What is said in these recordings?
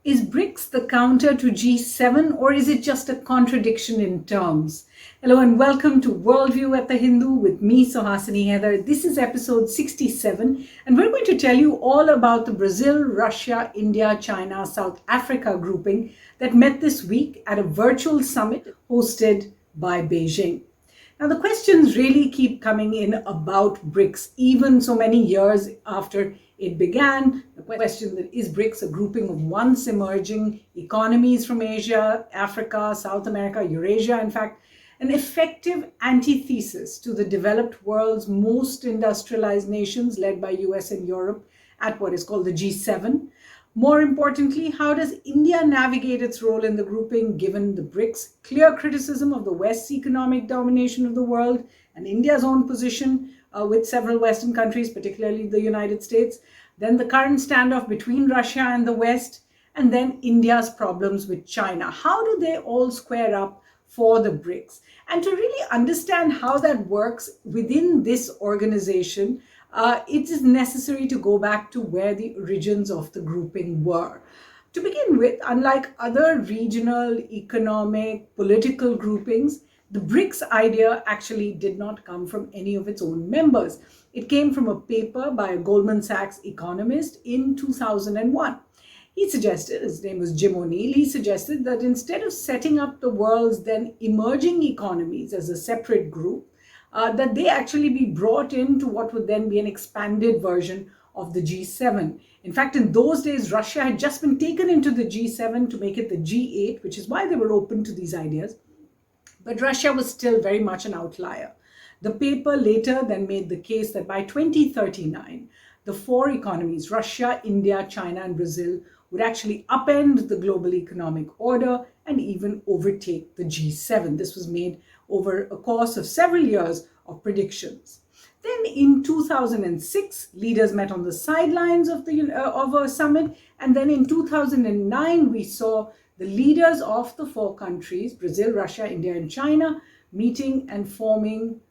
Is BRICS the counter to G7 or is it just a contradiction in terms? Hello and welcome to Worldview at the Hindu with me, Suhasini Haidar. This is episode 67 and we're going to tell you all about the Brazil, Russia, India, China, South Africa grouping that met this week at a virtual summit hosted by Beijing. Now the questions really keep coming in about BRICS, even so many years after it began. The question that is BRICS a grouping of once emerging economies from Asia, Africa, South America, Eurasia, in fact, an effective antithesis to the developed world's most industrialized nations led by US and Europe at what is called the G7. More importantly, how does India navigate its role in the grouping given the BRICS' clear criticism of the West's economic domination of the world and India's own position with several Western countries, particularly the United States, then the current standoff between Russia and the West, and then India's problems with China? How do they all square up for the BRICS? And to really understand how that works within this organization, it is necessary to go back to where the origins of the grouping were. To begin with, unlike other regional, economic, political groupings, the BRICS idea actually did not come from any of its own members. It came from a paper by a Goldman Sachs economist in 2001. He suggested, his name was Jim O'Neill, he suggested that instead of setting up the world's then emerging economies as a separate group, that they actually be brought into what would then be an expanded version of the G7. In fact, in those days, Russia had just been taken into the G7 to make it the G8, which is why they were open to these ideas. But Russia was still very much an outlier. The paper later then made the case that by 2039, the four economies, Russia, India, China, and Brazil, would actually upend the global economic order and even overtake the G7. This was made over a course of several years of predictions. Then in 2006, leaders met on the sidelines of a summit. And then in 2009, we saw the leaders of the four countries, Brazil, Russia, India, and China, meeting and forming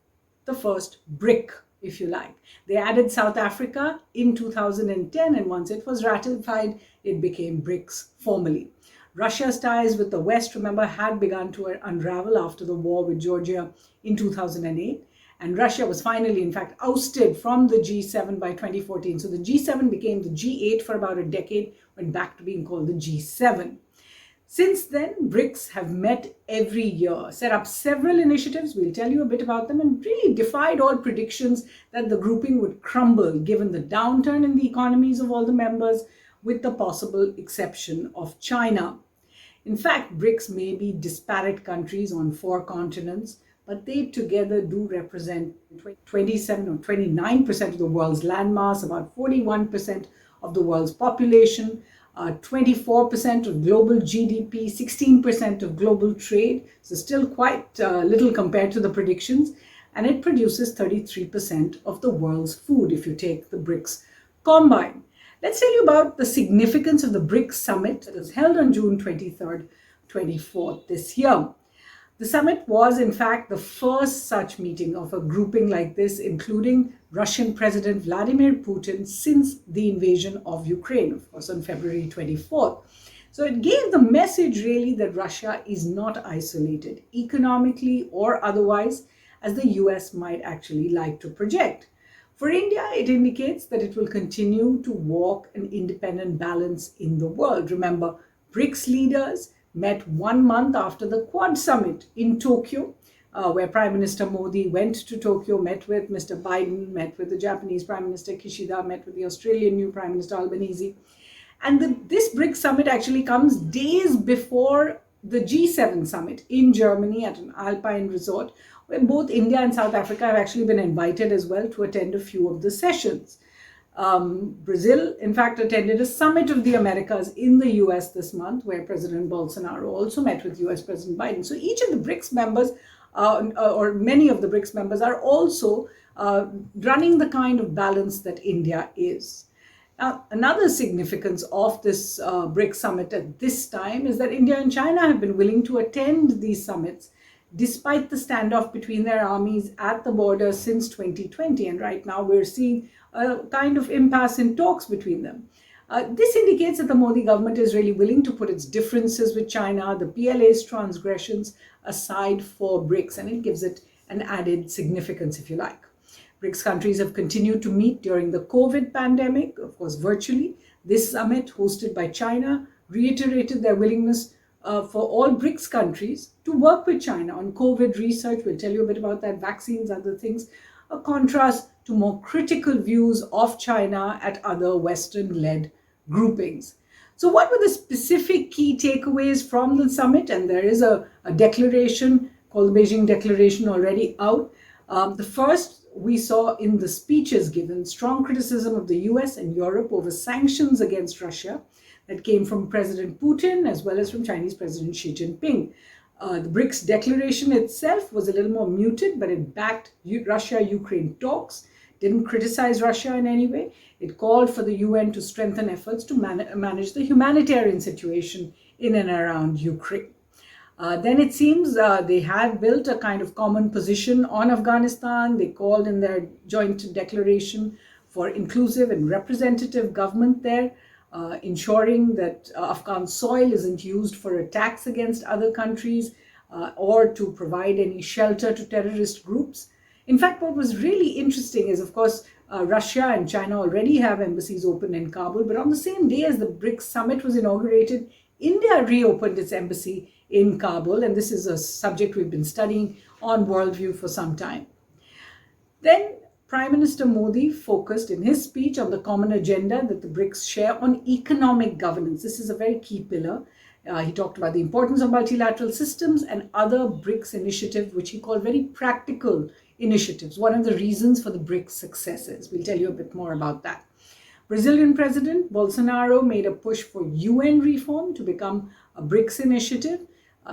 the first BRIC, if you like. They added South Africa in 2010, and once it was ratified, it became BRICS formally. Russia's ties with the West, remember, had begun to unravel after the war with Georgia in 2008. And Russia was finally, in fact, ousted from the G7 by 2014. So the G7 became the G8 for about a decade, went back to being called the G7. Since then, BRICS have met every year, set up several initiatives, we'll tell you a bit about them, and really defied all predictions that the grouping would crumble given the downturn in the economies of all the members, with the possible exception of China. In fact, BRICS may be disparate countries on four continents, but they together do represent 27 or 29% of the world's landmass, about 41% of the world's population, 24% of global GDP, 16% of global trade, so still quite little compared to the predictions, and it produces 33% of the world's food if you take the BRICS combined. Let's tell you about the significance of the BRICS Summit that was held on June 23rd, 24th this year. The summit was, in fact, the first such meeting of a grouping like this, including Russian President Vladimir Putin since the invasion of Ukraine, of course, on February 24th. So it gave the message really that Russia is not isolated, economically or otherwise, as the US might actually like to project. For India, it indicates that it will continue to walk an independent balance in the world. Remember, BRICS leaders met 1 month after the Quad Summit in Tokyo, where Prime Minister Modi went to Tokyo, met with Mr. Biden, met with the Japanese Prime Minister Kishida, met with the Australian new Prime Minister Albanese. And this BRICS Summit actually comes days before the G7 Summit in Germany at an alpine resort, where both India and South Africa have actually been invited as well to attend a few of the sessions. Brazil, in fact, attended a summit of the Americas in the US this month, where President Bolsonaro also met with US President Biden. So each of the BRICS members, or many of the BRICS members, are also running the kind of balance that India is. Now, another significance of this BRICS summit at this time is that India and China have been willing to attend these summits despite the standoff between their armies at the border since 2020. And right now we're seeing a kind of impasse in talks between them. This indicates that the Modi government is really willing to put its differences with China, the PLA's transgressions aside for BRICS, and it gives it an added significance, if you like. BRICS countries have continued to meet during the COVID pandemic, of course, virtually. This summit, hosted by China, reiterated their willingness for all BRICS countries to work with China on COVID research. We'll tell you a bit about that, vaccines, other things, a contrast to more critical views of China at other Western-led groupings. So what were the specific key takeaways from the summit? And there is a declaration called the Beijing Declaration already out. The first we saw in the speeches given, strong criticism of the US and Europe over sanctions against Russia that came from President Putin as well as from Chinese President Xi Jinping. The BRICS declaration itself was a little more muted, but it backed Russia-Ukraine talks, didn't criticize Russia in any way. It called for the UN to strengthen efforts to manage the humanitarian situation in and around Ukraine. Then it seems they had built a kind of common position on Afghanistan. They called in their joint declaration for inclusive and representative government there, ensuring that Afghan soil isn't used for attacks against other countries or to provide any shelter to terrorist groups. In fact, what was really interesting is, of course, Russia and China already have embassies open in Kabul, but on the same day as the BRICS summit was inaugurated, India reopened its embassy in Kabul, and this is a subject we've been studying on Worldview for some time. Then Prime Minister Modi focused in his speech on the common agenda that the BRICS share on economic governance. This is a very key pillar. He talked about the importance of multilateral systems and other BRICS initiatives, which he called very practical initiatives. One of the reasons for the BRICS successes. We'll tell you a bit more about that. Brazilian President Bolsonaro made a push for UN reform to become a BRICS initiative,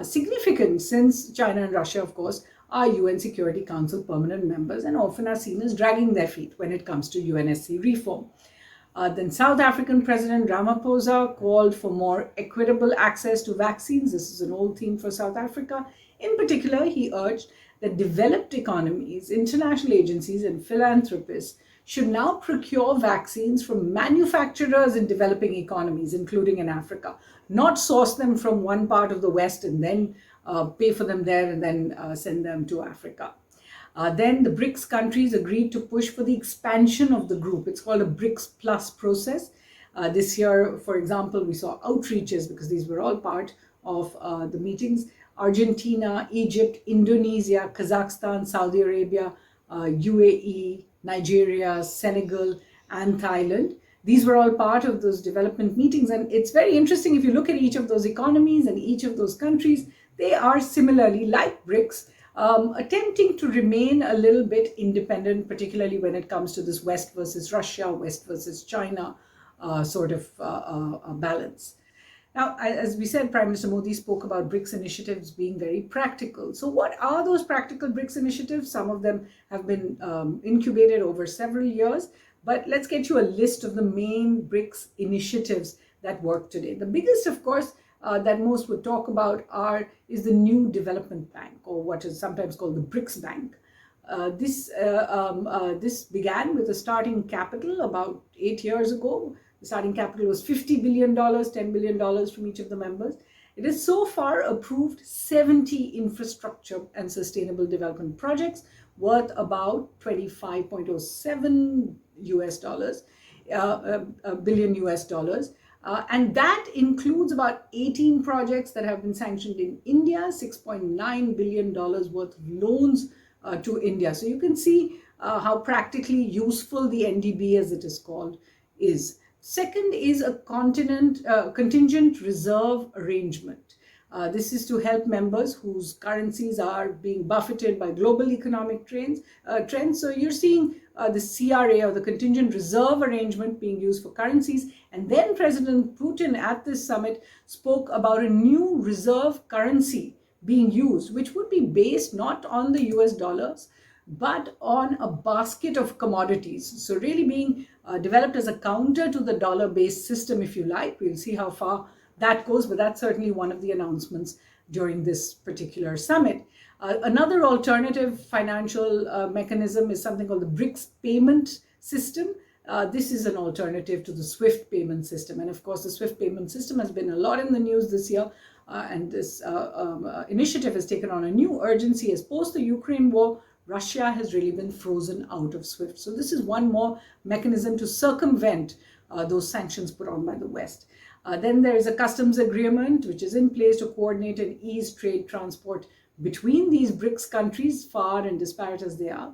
significant since China and Russia, of course, are UN Security Council permanent members and often are seen as dragging their feet when it comes to UNSC reform. Then South African President Ramaphosa called for more equitable access to vaccines. This is an old theme for South Africa. In particular, he urged that developed economies, international agencies and philanthropists should now procure vaccines from manufacturers in developing economies, including in Africa, not source them from one part of the West and then pay for them there and then send them to Africa. Then the BRICS countries agreed to push for the expansion of the group. It's called a BRICS Plus process. This year, for example, we saw outreaches because these were all part of the meetings. Argentina, Egypt, Indonesia, Kazakhstan, Saudi Arabia, UAE, Nigeria, Senegal, and Thailand. These were all part of those development meetings. And it's very interesting if you look at each of those economies and each of those countries, they are similarly, like BRICS, attempting to remain a little bit independent, particularly when it comes to this West versus Russia, West versus China sort of balance. Now, as we said, Prime Minister Modi spoke about BRICS initiatives being very practical. So what are those practical BRICS initiatives? Some of them have been incubated over several years, but let's get you a list of the main BRICS initiatives that work today. The biggest, of course, that most would talk about is the New Development Bank, or what is sometimes called the BRICS Bank. This began with a starting capital about 8 years ago. The starting capital was $50 billion, $10 billion from each of the members. It has so far approved 70 infrastructure and sustainable development projects worth about $25.07 billion US dollars. And that includes about 18 projects that have been sanctioned in India, $6.9 billion worth of loans to India. So you can see how practically useful the NDB, as it is called, is. Second is a contingent reserve arrangement. This is to help members whose currencies are being buffeted by global economic trends. So you're seeing the CRA, or the contingent reserve arrangement, being used for currencies. And then President Putin at this summit spoke about a new reserve currency being used, which would be based not on the US dollars, but on a basket of commodities. So really being developed as a counter to the dollar-based system, if you like. We'll see how far that goes, but that's certainly one of the announcements during this particular summit. Another alternative financial mechanism is something called the BRICS payment system. This is an alternative to the SWIFT payment system. And of course, the SWIFT payment system has been a lot in the news this year. And this initiative has taken on a new urgency as post the Ukraine war, Russia has really been frozen out of SWIFT. So this is one more mechanism to circumvent those sanctions put on by the West. Then there is a customs agreement which is in place to coordinate and ease trade transport between these BRICS countries, far and disparate as they are.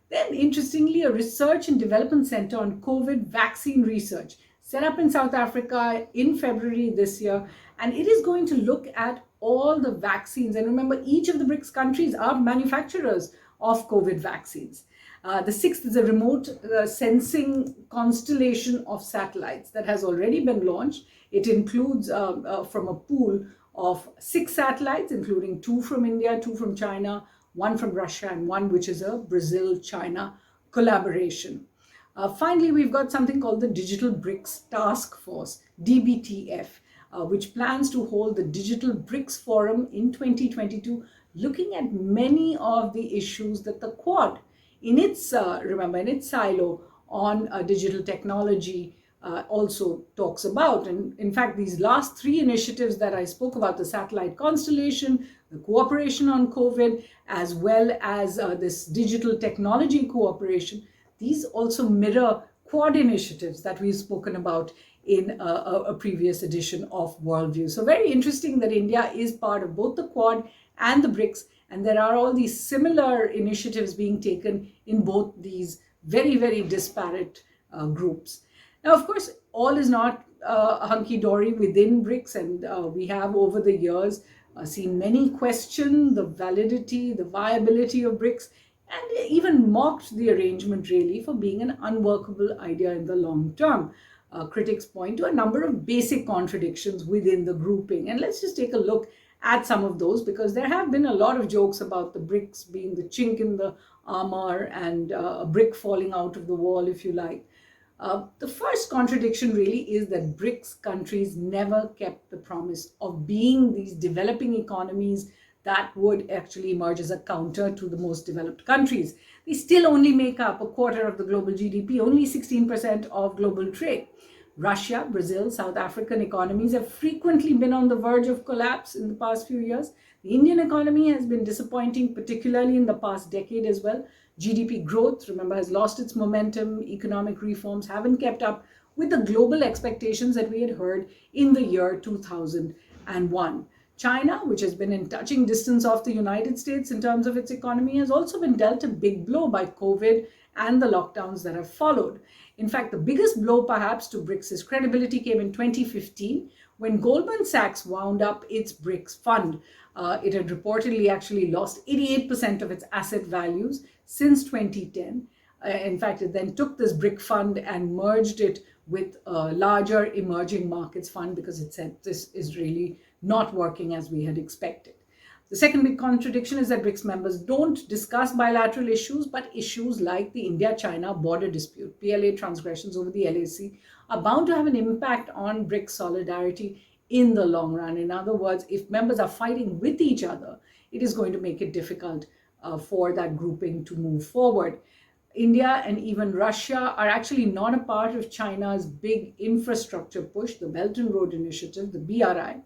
Then, interestingly, a research and development center on COVID vaccine research set up in South Africa in February this year, and it is going to look at all the vaccines. And remember, each of the BRICS countries are manufacturers of COVID vaccines. The sixth is a remote sensing constellation of satellites that has already been launched. It includes from a pool of 6 satellites, including 2 from India, 2 from China, 1 from Russia, and 1 which is a Brazil-China collaboration. Finally, we've got something called the Digital BRICS Task Force, DBTF, which plans to hold the Digital BRICS Forum in 2022, looking at many of the issues that the Quad, in its silo on digital technology, also talks about. And in fact, these last 3 initiatives that I spoke about, the satellite constellation, the cooperation on COVID, as well as this digital technology cooperation, these also mirror Quad initiatives that we've spoken about in a previous edition of Worldview. So very interesting that India is part of both the Quad and the BRICS, and there are all these similar initiatives being taken in both these very, very disparate groups. Now, of course, all is not hunky-dory within BRICS, and we have over the years seen many question the validity, the viability of BRICS, and even mocked the arrangement really for being an unworkable idea in the long term. Critics point to a number of basic contradictions within the grouping. And let's just take a look at some of those, because there have been a lot of jokes about the BRICS being the chink in the armor and a brick falling out of the wall, if you like. The first contradiction really is that BRICS countries never kept the promise of being these developing economies that would actually emerge as a counter to the most developed countries. They still only make up a quarter of the global GDP, only 16% of global trade. Russia, Brazil, South African economies have frequently been on the verge of collapse in the past few years. The Indian economy has been disappointing, particularly in the past decade as well. GDP growth, remember, has lost its momentum. Economic reforms haven't kept up with the global expectations that we had heard in the year 2001. China, which has been in touching distance of the United States in terms of its economy, has also been dealt a big blow by COVID and the lockdowns that have followed. In fact, the biggest blow perhaps to BRICS' credibility came in 2015 when Goldman Sachs wound up its BRICS fund. It had reportedly actually lost 88% of its asset values since 2010. In fact, it then took this BRIC fund and merged it with a larger emerging markets fund because it said this is really not working as we had expected. The second big contradiction is that BRICS members don't discuss bilateral issues, but issues like the India-China border dispute, PLA transgressions over the LAC, are bound to have an impact on BRICS solidarity in the long run. In other words, if members are fighting with each other, it is going to make it difficult for that grouping to move forward. India and even Russia are actually not a part of China's big infrastructure push, the Belt and Road Initiative, the BRI.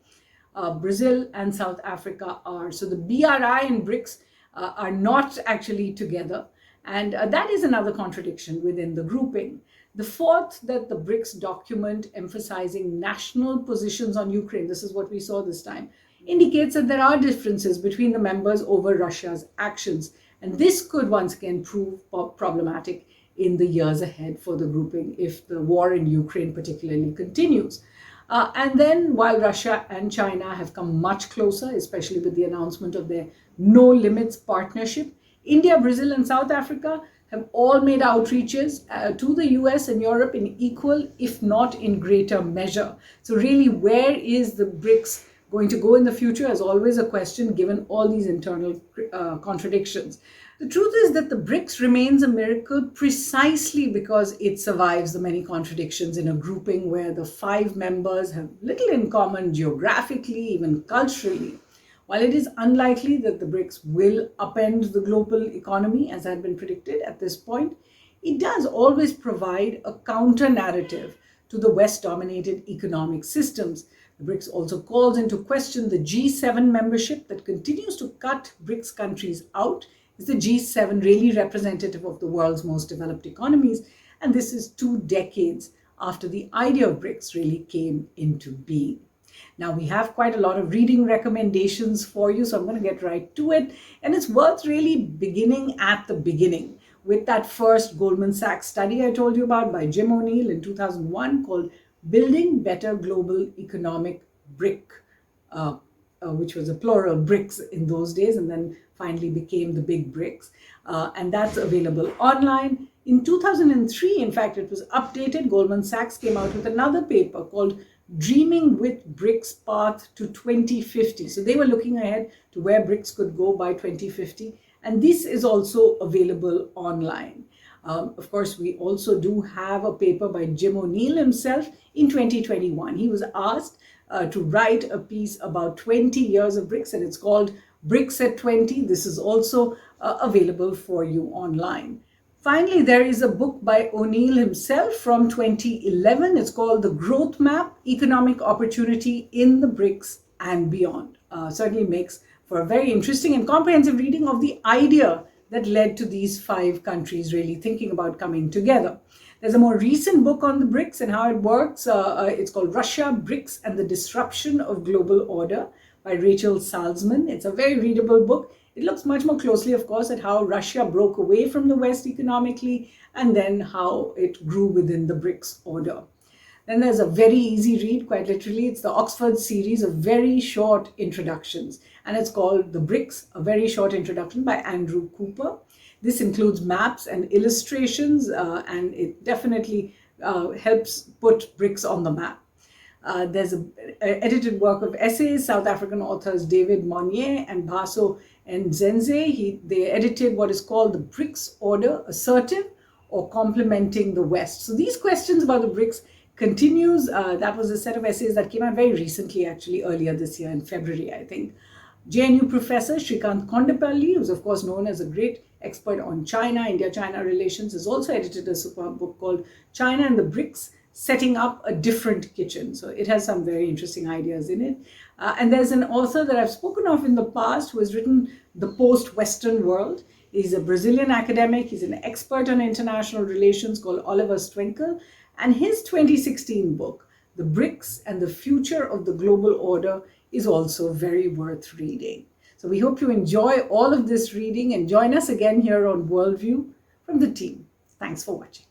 Brazil and South Africa are. So the BRI and BRICS are not actually together. And that is another contradiction within the grouping. The fourth, that the BRICS document emphasizing national positions on Ukraine, this is what we saw this time, indicates that there are differences between the members over Russia's actions. And this could once again prove problematic in the years ahead for the grouping if the war in Ukraine particularly continues. And then while Russia and China have come much closer, especially with the announcement of their no limits partnership, India, Brazil, and South Africa have all made outreaches to the US and Europe in equal, if not in greater measure. So really, where is the BRICS going to go in the future is always a question given all these internal contradictions. The truth is that the BRICS remains a miracle precisely because it survives the many contradictions in a grouping where the 5 members have little in common geographically, even culturally. While it is unlikely that the BRICS will upend the global economy as had been predicted at this point, it does always provide a counter narrative to the West-dominated economic systems. The BRICS also calls into question the G7 membership that continues to cut BRICS countries out. Is the G7 really representative of the world's most developed economies? And this is 2 decades after the idea of BRICS really came into being. Now, we have quite a lot of reading recommendations for you, so I'm going to get right to it. And it's worth really beginning at the beginning with that first Goldman Sachs study I told you about by Jim O'Neill in 2001 called Building Better Global Economic BRIC, which was a plural, BRICS in those days, and then finally became the big BRICS. And that's available online. In 2003, in fact, it was updated. Goldman Sachs came out with another paper called Dreaming with BRICS Path to 2050. So they were looking ahead to where BRICS could go by 2050. And this is also available online. Of course, we also do have a paper by Jim O'Neill himself in 2021. He was asked to write a piece about 20 years of BRICS, and it's called BRICS at 20. This is also available for you online. Finally, there is a book by O'Neill himself from 2011. It's called The Growth Map, Economic Opportunity in the BRICS and Beyond. Certainly makes for a very interesting and comprehensive reading of the idea that led to these 5 countries really thinking about coming together. There's a more recent book on the BRICS and how it works. It's called Russia, BRICS and the Disruption of Global Order by Rachel Salzman. It's a very readable book. It looks much more closely, of course, at how Russia broke away from the West economically and then how it grew within the BRICS order. Then there's a very easy read, quite literally. It's the Oxford series of very short introductions, and it's called The BRICS, A Very Short Introduction by Andrew Cooper. This includes maps and illustrations, and it definitely helps put BRICS on the map. There's an edited work of essays, South African authors David Monnier and Baso Nzenze. They edited what is called the BRICS Order, Assertive or Complementing the West. So these questions about the BRICS continues. That was a set of essays that came out very recently, actually earlier this year in February, I think. JNU professor Shrikant Kondapalli, who's of course known as a great expert on China, India-China relations, has also edited a superb book called China and the BRICS, Setting Up a Different Kitchen. So it has some very interesting ideas in it. And there's an author that I've spoken of in the past who has written The Post-Western World. He's a Brazilian academic. He's an expert on international relations called Oliver Stwenkel. And his 2016 book, The BRICS and the Future of the Global Order, is also very worth reading. So we hope you enjoy all of this reading and join us again here on Worldview from the team. Thanks for watching.